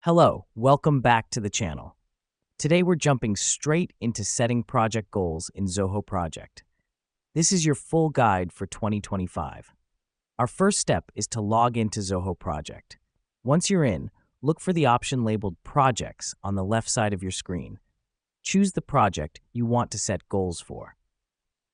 Hello, welcome back to the channel. Today we're jumping straight into setting project goals in Zoho Project. This is your full guide for 2025. Our first step is to log into Zoho Project. Once you're in, look for the option labeled Projects on the left side of your screen. Choose the project you want to set goals for.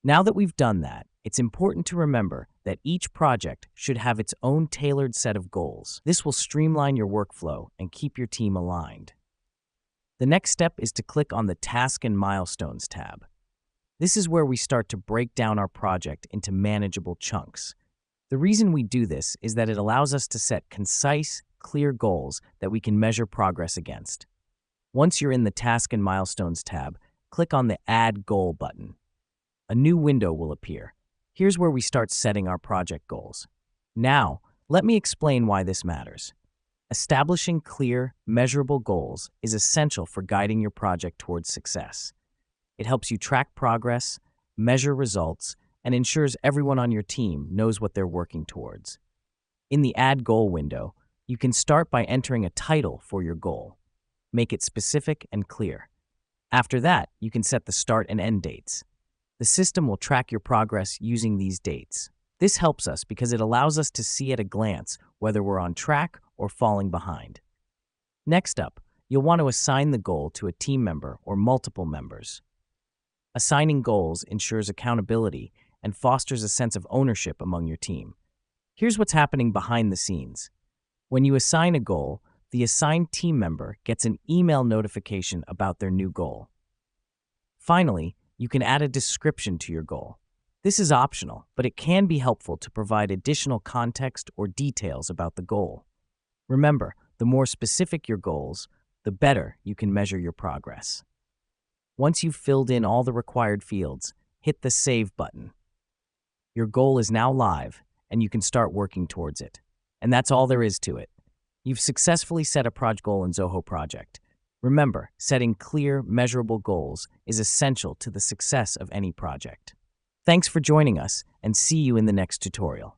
Now that we've done that, it's important to remember that each project should have its own tailored set of goals. This will streamline your workflow and keep your team aligned. The next step is to click on the Task and Milestones tab. This is where we start to break down our project into manageable chunks. The reason we do this is that it allows us to set concise, clear goals that we can measure progress against. Once you're in the Task and Milestones tab, click on the Add Goal button. A new window will appear. Here's where we start setting our project goals. Now, let me explain why this matters. Establishing clear, measurable goals is essential for guiding your project towards success. It helps you track progress, measure results, and ensures everyone on your team knows what they're working towards. In the Add Goal window, you can start by entering a title for your goal. Make it specific and clear. After that, you can set the start and end dates. The system will track your progress using these dates. This helps us because it allows us to see at a glance whether we're on track or falling behind. Next up, you'll want to assign the goal to a team member or multiple members. Assigning goals ensures accountability and fosters a sense of ownership among your team. Here's what's happening behind the scenes. When you assign a goal, the assigned team member gets an email notification about their new goal. Finally, you can add a description to your goal. This is optional, but it can be helpful to provide additional context or details about the goal. Remember, the more specific your goals, the better you can measure your progress. Once you've filled in all the required fields, hit the Save button. Your goal is now live, and you can start working towards it. And that's all there is to it. You've successfully set a project goal in Zoho Project. Remember, setting clear, measurable goals is essential to the success of any project. Thanks for joining us, and see you in the next tutorial.